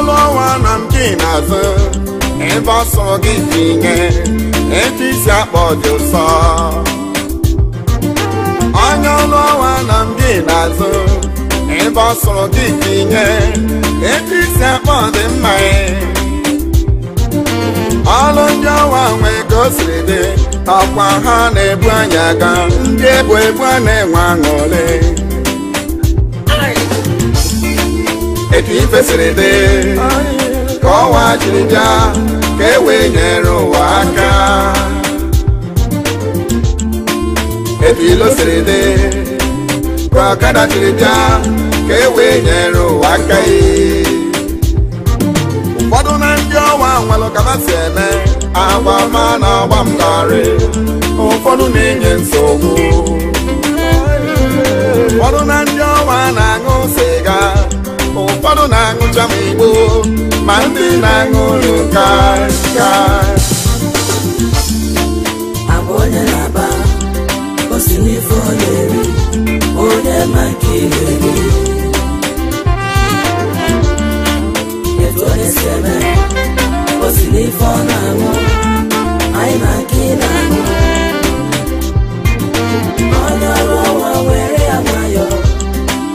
Olu Uwa na mgị n'azụ ebe ọsọ gị tinye ebe isi akpọ dị ụsọ. Onye Olu Uwa na mgị n'azụ ebe ọsọ gị tinye ebe isi akpọ dị mma. Ọlụ ndị ọwa nwe ka o siri dị ọkwa ha na-ebu anya aga ndị ebu a na-enwe aṅụrị. Etu ife siri dị ka ọwa jiri bịa ka e wee nyere ụwa aka. Etu ilo siri dị ka ọkada jiri bịa ka e wee nyere ụwa aka. Ụfọdụ na ndị ọwa nwelụ ka ha si eme agba ma na agba mgarị, ụfọdụ na-enye nsogbu. Ụfọdụ na ndị ọwa na-aṅụ sịga, ụfọdụ na-aṅụcha m igbo, ma ndị na-aṅụ ụka. Abụ onye na-aba o si n'ife ọ na-eri, onye ma nke iri. Etu onye si eme o si n'ife ọ na-aṅụ, anyị ma nke ị na-aṅụ. Onye ọrụ ọnwa were ya nwayọ,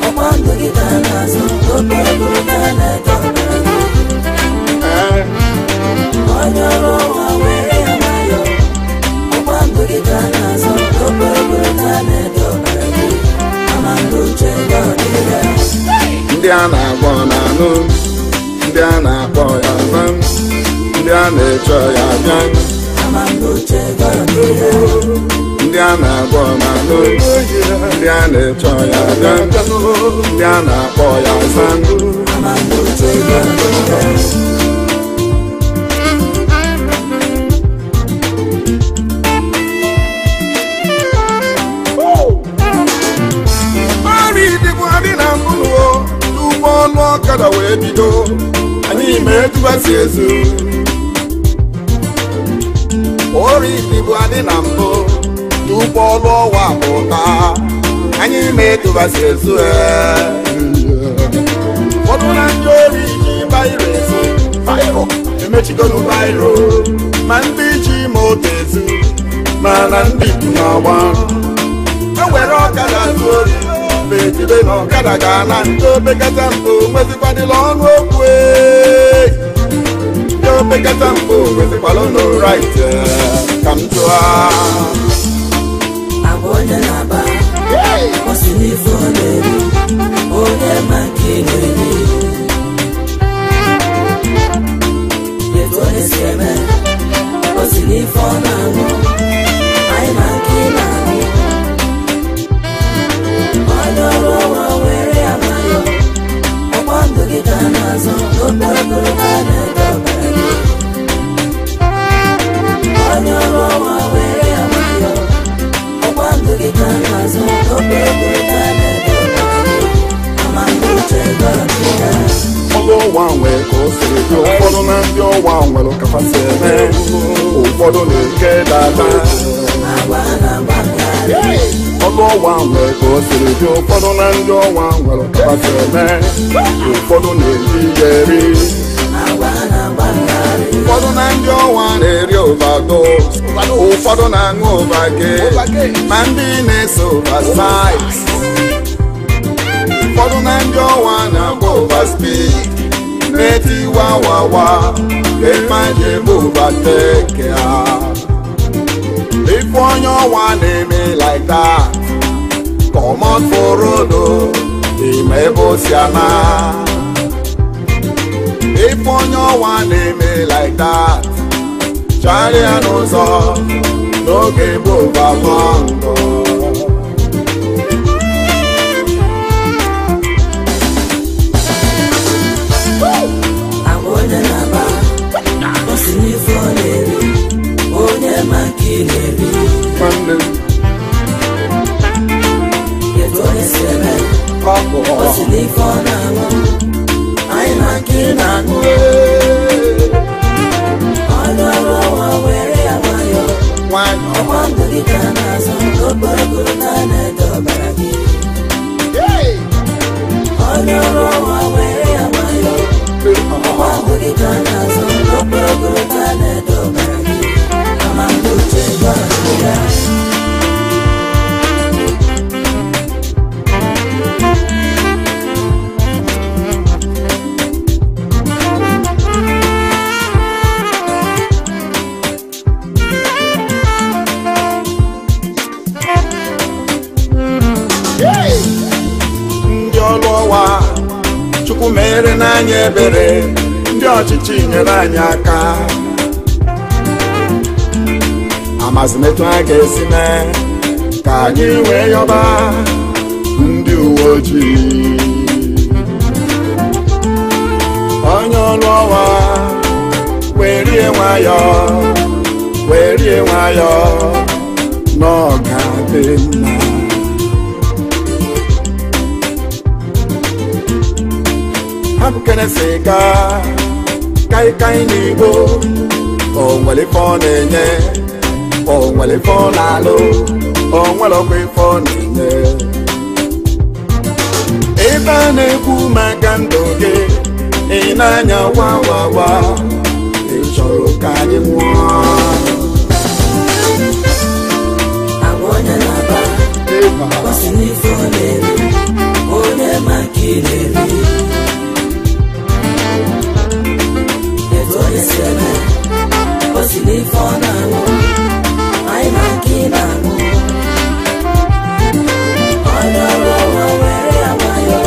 ọkwa ndụ gị ka a na-azụ, okporo ka a na-eto. Onye ọrụ ọnwa were ya nwayọ, ọkwa ndụ gị ka a na-azụ, okporo ka a na-eto. Ama ndụ uche gị ọ dị ya. Ndị a na-agwọ na-anụ, ndị a na-akpọ ya azụ, ndị a na-eche ya abịa. Ama ndụ uche gị ọ dị ya. Ndị a na-agwọ na-anụ, ndị a na-eche ya abịa, ndị a na-akpọ ya azụ. Ama ndụ uche gị ọ dị ya. Tupu ọlụ ọkada wee bido, anyị mee tubasi ezu. Ori Igbo adị na mbụ tupu ọlụ ọwa pụta, anyị mee tubasi ezu. Ụfọdụ na ndị ori ji bairo ezu, bairo emechigolu bairo, ma ndị ji moto ezu, mana ndị bụ n'ọgba. Ewere ọkada zu ori, ejide na ọkada ga na ndị opekata mpụ nwezikwadịla ọnụ okwu. Ndị opekata mpụ nwezikwala ọnụ right. Ka m jụọ, abụ onye na-aba o si n'ife ọ na-eri, onye ma nke ị na-eri. Etu onye si eme o si n'ife ọ na-aṅụ, anyị ma nke ị na-aṅụ. Onye ọrụ ọnwa were ya nwayọ, ọkwa ndụ gị ka a na-azụ, okporo ka a na-eto. Onye ọrụ ọnwa were ya nwayọ, ọkwa ndụ gị ka a na-azụ, okporo ka a na-eto. Ama ndụ uche gị ọ dị ya. Olu Uwa nwee ka o siri dị. Ụfọdụ na ndị ọwa nwere ka ha si eme, ụfọdụ na-eke dada. Agba na-agba ngarị. Olu Uwa nwee ka o siri dị. Ụfọdụ na ndị ọwa nwere ka ha si eme, ụfọdụ na-eri ya eri. Agba na-agba ngarị. Ụfọdụ na ndị ọwa na-eri overdose, ụfọdụ na-aṅụ overgate, ma ndị na-eso oversize. Ụfọdụ na ndị ọwa na-agba overspeed, na-eti wawawa, ịmaji ebe overtake ya. Ife onye ọwa na-eme like that, comot for road, ime ebe o si ana. Ife onye ọwa na-eme like that, charịa n'ụzọ n'oge bụ overload. Abụ onye na-aba o si n'ife ọ na-eri, onye ma nke ị na-eri. Etu onye si eme o si n'ife ọ na-aṅụ, anyị ma nke ị na-aṅụ. Onye ọrụ ọnwa were ya nwayọ, ọkwa ndụ gị ka a na-azụ, okporo ka a na-eto ọbara gị. Onye ọrụ ọnwa were ya nwayọ, ọkwa Chukwu mere n'anya ebere, ndị ọchịchị nyere anyị aka. Amazimetụ a ga-esi mee ka anyị wee yọba ndị uwe ojii. Onye ọrụ ọwa werie nwayọọ, werie nwayọọ n'ọga dị mma. Abụkene sịga kaikai n'Igbo, o nwere ife ọ na-enye, o nwere ife ọ na-alụ, o nwere ọkwa ife ọ na-enye. Ebe a na-ekwu maka ndụ gị, ị na-anya wawawa, ị chọrọ ka anyị nwụọ. Agwa onye na-aba, ọ sị n'ife ọ na-eri, onye ma nke ị na-eri. Etu onye si eme, ọ sị n'ife ọ na-aṅụ, anyị ma nke ị na-aṅụ. Onye ọrụ ọwa were ya nwayọọ,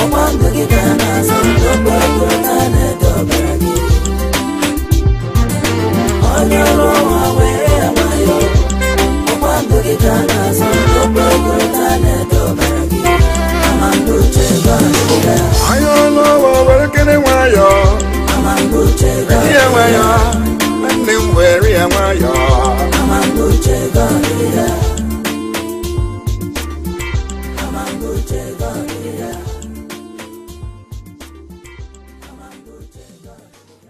ọkwa ndụ gị ka a na-azọ, okporokporo ka a na-ede ọbara gị. Onye ọrụ ọwa were ya nwayọọ, ọkwa ndụ gị ka a na-azọ, okporokporo ka a na-ede ọbara gị. Ama ndụ uche ego adịghị. Onye ọrụ ọwa were kene nwayọọ, Ama ndụ uche ego were ya nwayọọ, nwanne m were ya nwayọọ. Ama ndụ uche ego adịghị. Ama ndụ uche ego adịghị. Ama ndụ uche ego adịghị.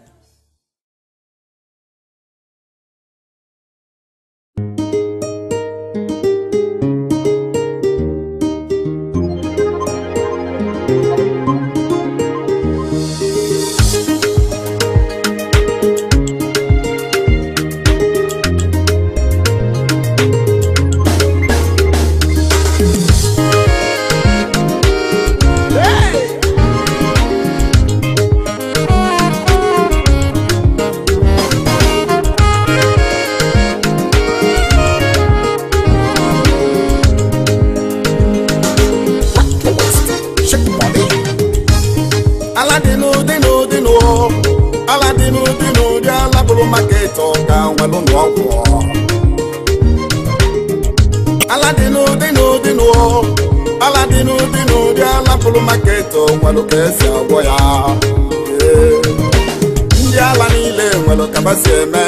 Ndị ala niile nwere kabasi eme,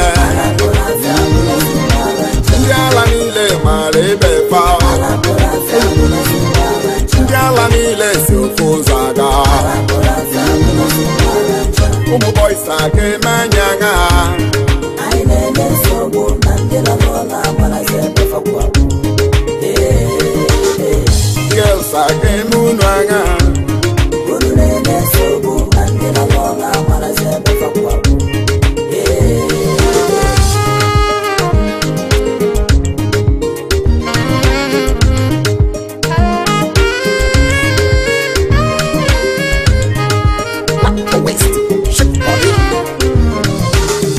ndị ala niile mara ebe fa, ndị ala niile si ofe ụzọ aga. Ụmụ boys aga eme anyị agha, Anyị na-enye nsogbu na ndị nọ n'ụlọ agbarazi ebe fakwa. girls aga eme unu agha. Unu na-enye nsogbu na ndị nọ n'ụlọ agbarazi ebe fakwa.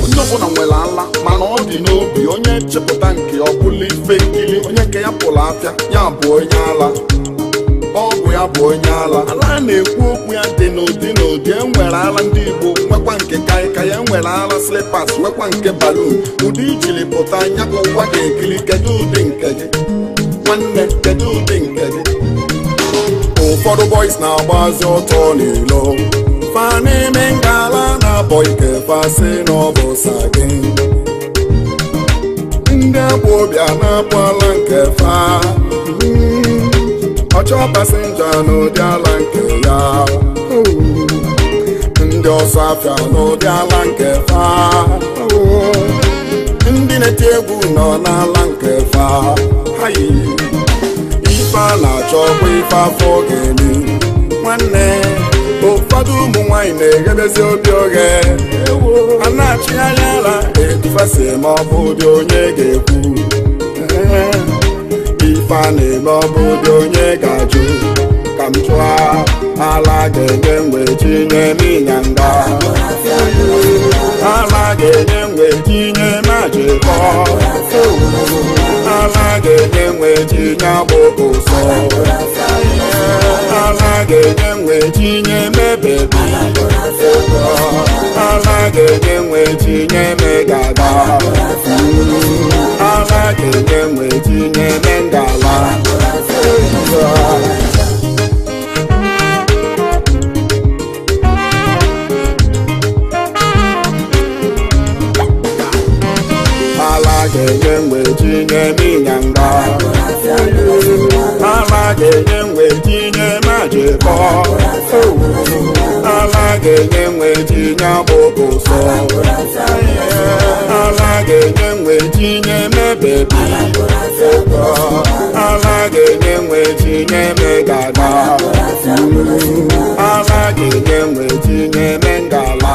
Onye ọbụla nwere ala mana ọ dị n'obi, onye chepụta nke ọ bụla ife nkiri, onye nke ya pụrụ afịa ya bụ onye ala. Ọ bụ ya bụ onye ala. Ala na-ekwu okwu ya dị n'ụdị n'ụdị. Enwere ala ndị Igbo, nwekwa nke kaikai, enwere ala slippers, nwekwa nke balloon. Ụdị ijiri pụta anya ka ụwa ga-ekiri. Kedu ụdị nke gị nwanne, kedu ụdị nke gị? Ụfọdụ boys na-agbazi ọtọ n'ilo, fa n'ime ngala na-abọ ike fasị n'ọbụ gị. Ndị abụ obi a na-apụ ala nke fa, ọchọ pasenja n'ụdị ala nke ya. Ndị ọsọ afịa n'ụdị ala nke fa, ndị na-eti egwu nọ n'ala nke fa. Ife a na-achọ bụ ife afọ ga-eri nwanne. Ụfọdụ ụmụ nwanyị na-eghebezi obi oghe, a na-achịgharị ala etufasi ma ọ bụ ụdị onye ga-ekwu. Ife a na-eme ọ bụ ụdị onye ga-ajụ. Ka m chụọ ala ga-enye mgbe tinye m ịnyanga, ala ga-enye mgbe tinye m ajịkọ, ala ga-enye mgbe tinye agbụgbụ ụsọ, ala ga-enye nwe tinye mebe ala ga-enye nwe tinye megada ala ga-enye nwe tinye mengala ala ga-enye nwe tinye minyanga ala ga-enye nwe tinye majikọ ala ga-enye nwe tinye abụbụsọ ala ga-enye nwe tinye mebebi ala ga-enye nwe tinye megada ala ga-enye nwe tinye mengala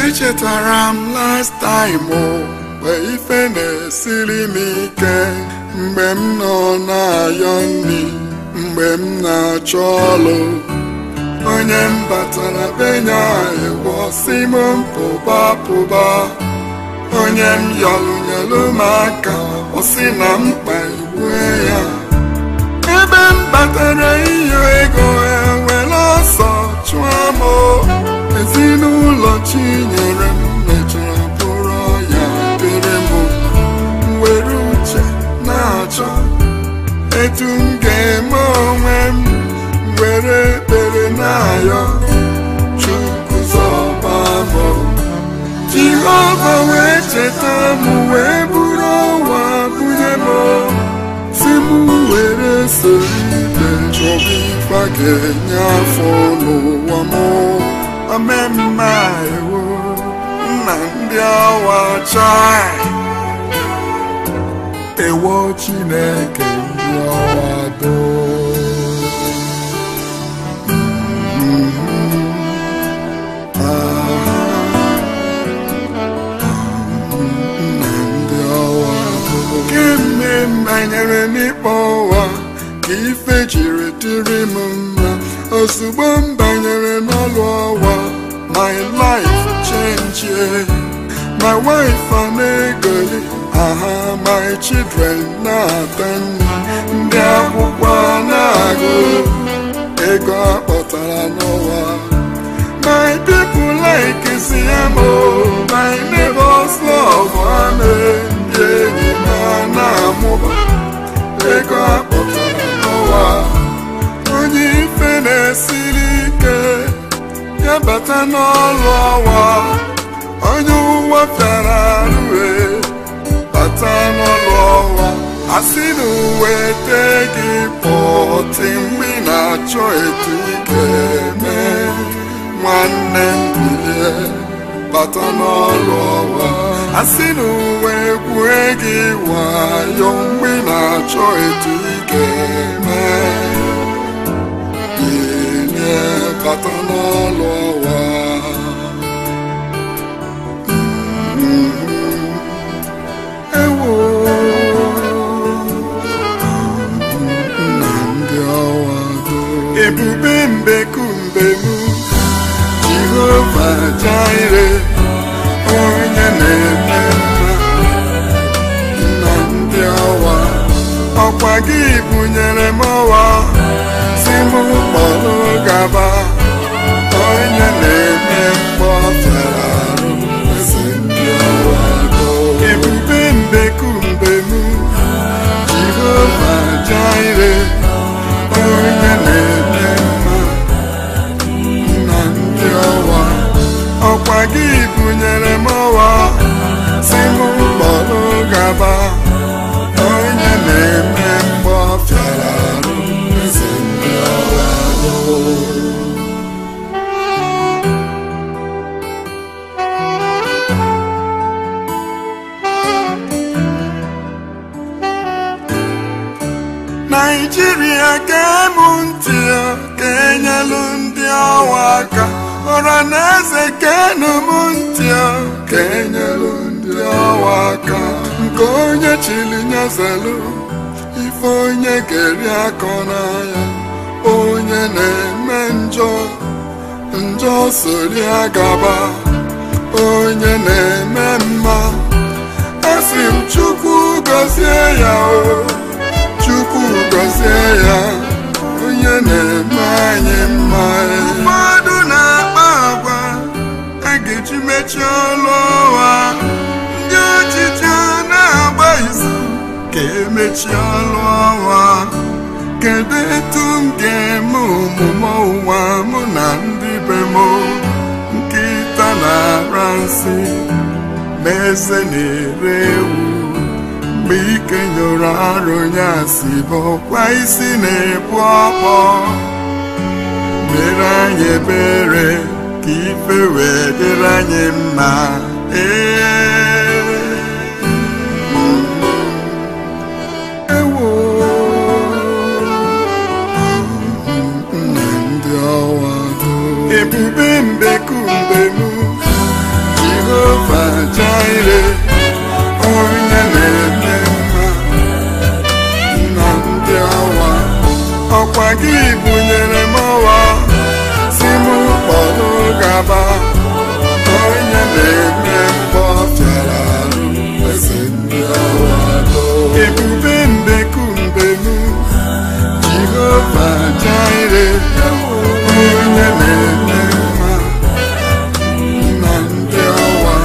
echetara m last time mgbe ife na-esiri m ike mgbe m nọ na-ayọ nri mgbe m na-achọ ọlụ onye m batara benya ewo si m pụba onye m yọlụnyelụ m aka ọ sị na mkpa igbue ya ebe m batara iyo ego ewere ọsọ chụọ m ezinụlọ Chinyere m mechara bụrụ ya bere m were uche na-achọ etu m ga-eme onwe m were ekpere na-ayọ Chukwu zọba m Jehova wee cheta m wee bụrụ ọwa bunye m si m were soro ibe chọba ife ga-enye afọ n'ụwa m amemma ewo nna ndị awa chai ewo Chineke ndị awa do nna ndị awa do kemgbe m banyere n'ịkpọ ụwa ka ife jiri dịrị m mma ozugbo m banyere n'ọlụ ọwa my life changed my wife na-egoli aha my children na-ata ndị akwụkwọ na-agụ ego akpọtara n'ụwa my people like Siamo my neighbors love ame ndị enyi ma na-amụba ego akpọtara n'ụwa onye ife na-esiri ike ya bata n'ọlụ ọwa onye ụwa pịara arụe bata n'ọlụ ọwa asị na uwe te gị pọtị mgbe ị na-achọ etu ike eme nwanne mbilie bata n'ọlụ ọwa asị na uwe kwue gị wayo mgbe ị na-achọ etu ike eme bata n'ọlụ ọwa ewo nna ndị ọwa do ebube mbekumbe m Jehova Jaire onye na-eme mma nna ndị ọwa ọkwa gị bunyere m ọwa si m kpọrọ gaba onye na-eme mgbọfere arụ ezi ndị ọwa do ebube mbekumbe m Jehova Jaire onye na-eme mma nna ndị ọwa ọkwa gị bunyere m ọwa si m kpọrọ gaba onye na-eme mgbọfere muntia Kenya lundi awaka Ora neze kenu muntia Kenya lundi awaka Nkonye chili nyazelu Ifonye keria konaya Onye neme njọ sori agaba Onye neme mma Asim Chukwu gozie ya o Chukwu gozie ya Onye na-eme anyị mma Ụfọdụ na-akpa agwa A ga-eji mechi ọlụ ọwa Ndị ọchịchị na-agba izu Ka emechi ọlụ ọwa Kedu etu m ga-eme omume ụwa mụ na ndị be m Nkịta na-ara nsị Meze na-ere ewu Mgbe ike nyụrụ arụ nyasị bụkwa isi na-ebu ọkpọ Mere anyị ebere ka ife wee dịrị anyị mma Ewo ndị ọwa ebube mbekumbe mụ Jehova Jireh Onye na-eme mma na ndị ọwa Ọkwa gị bunyere m ọwa Si m kpọrọ gaba Onye na-eme mbọ fịara arụ Eze ndị ọwa Ebube mbekumbe m Jehova Jireh Onye na-eme mma na ndị ọwa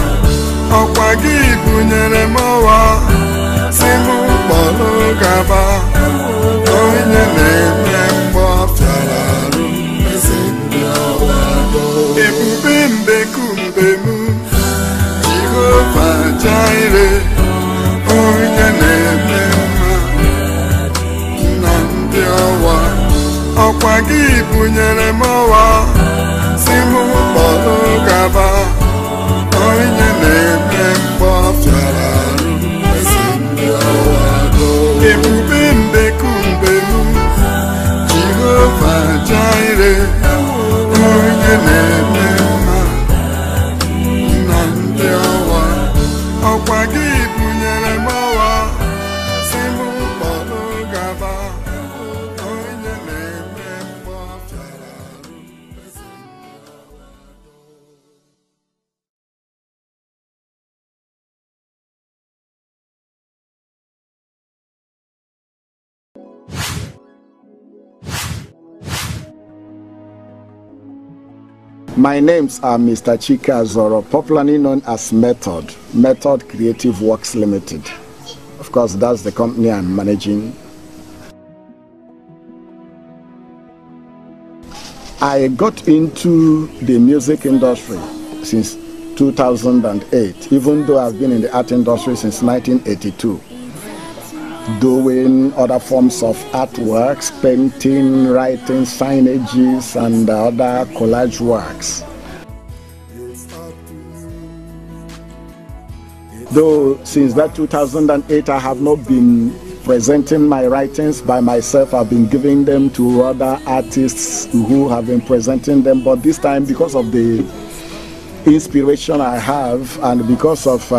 Ọkwa gị bunyere m ọwa Si m kpọrọ gaba Onye na-eme mgbọ fịara arụ Eze ndị ọwa Ebube mbekumbe m Jehova Jireh Onye na-eme mma na ndị ọwa Ọkwa gị bunyere m ọwa Si m kpọrọ gaba Onye na-eme mgbọ fịara arụ Eze ndị ọwa Ebube mbekumbe m Jehova Jireh Onye na-eme mma na ndị ọwa Ọkwa gị bunyere m ọwa Si m kpọrọ gaba Onye na-eme mgbọ fịara arụ Eze ndị ọwa My names are Mr. Chike Azoro, popularly known as Method Creative Works Limited. Of course, that's the company I'm managing. I got into the music industry since 2008, even though I've been in the art industry since 1982. Doing other forms of artworks, painting, writing, signages, and other collage works. Though since that 2008, I have not been presenting my writings by myself. I've been giving them to other artists who have been presenting them. But this time, because of the inspiration I have and because of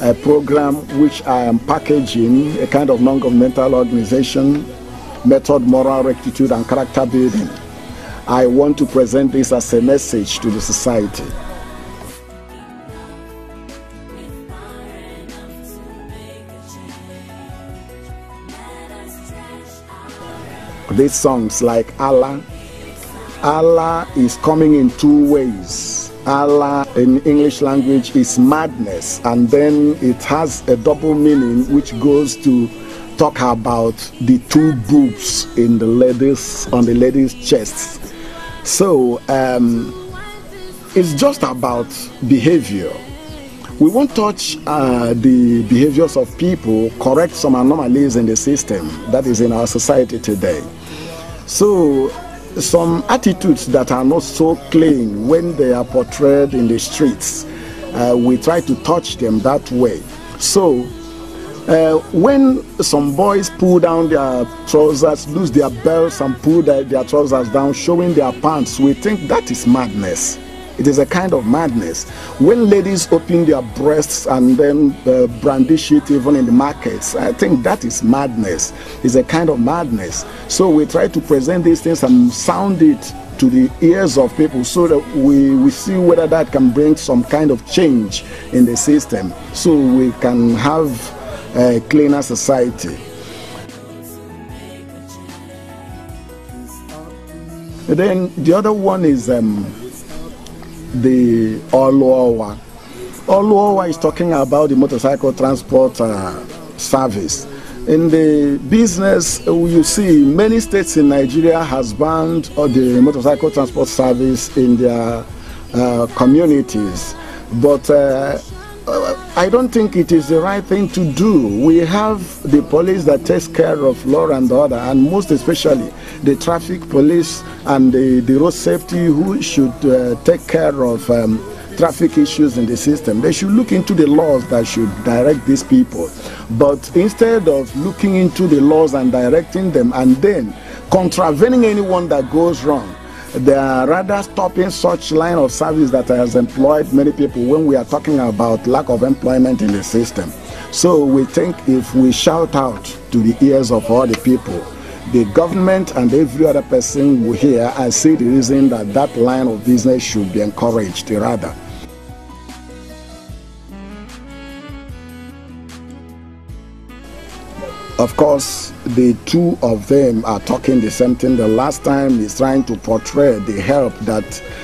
a program which I am packaging, a kind of non-governmental organization, Method Moral Rectitude and Character Building, I want to present this as a message to the society. These songs like Allah is coming in two ways. Allah in English language is madness, and then it has a double meaning which goes to talk about the two boobs in the ladies, on the ladies' chests. So it's just about behavior. We won't touch the behaviors of people, correct some anomalies in the system that is in our society today. So some attitudes that are not so clean when they are portrayed in the streets, we try to touch them that way. So When some boys pull down their trousers, lose their belts and pull their trousers down, showing their pants, we think that is madness. It is a kind of madness. When ladies open their breasts and then brandish it even in the markets, I think that is madness. It's a kind of madness. So we try to present these things and sound it to the ears of people so that we see whether that can bring some kind of change in the system so we can have a cleaner society. And then the other one is the Olu Uwa. Olu Uwa is talking about the motorcycle transport service. In the business, you see many states in Nigeria has banned the motorcycle transport service in their communities. But I don't think it is the right thing to do. We have the police that takes care of law and order, and most especially the traffic police and the road safety who should take care of traffic issues in the system. They should look into the laws that should direct these people. But instead of looking into the laws and directing them and then contravening anyone that goes wrong, they are rather stopping such line of service that has employed many people when we are talking about lack of employment in the system. So we think if we shout out to the ears of all the people, the government and every other person will hear and see the reason that that line of business should be encouraged rather. Of course, the two of them are talking the same thing. The last time is trying to portray the help that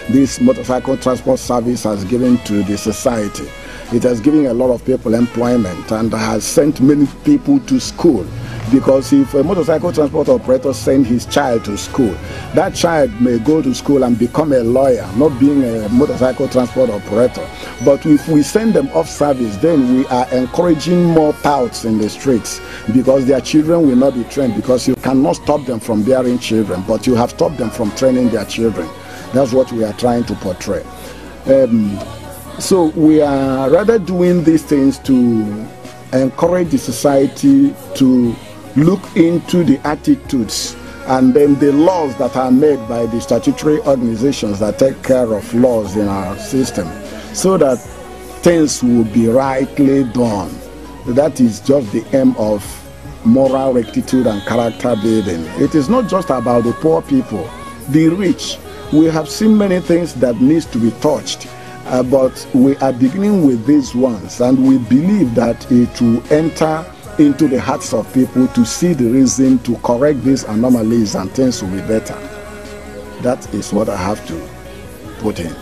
this motorcycle transport service has given to the society. It has given a lot of people employment and has sent many people to school. Because if a motorcycle transport operator sends his child to school, that child may go to school and become a lawyer, not being a motorcycle transport operator. But if we send them off service, then we are encouraging more touts in the streets because their children will not be trained, because you cannot stop them from bearing children, but you have stopped them from training their children. That's what we are trying to portray. So we are rather doing these things to encourage the society to look into the attitudes and then the laws that are made by the statutory organizations that take care of laws in our system, so that things will be rightly done. That is just the aim of moral rectitude and character building. It is not just about the poor people, the rich. We have seen many things that needs to be touched, but we are beginning with these ones, and we believe that it will enter into the hearts of people to see the reason to correct these anomalies and things will be better. That is what I have to put in.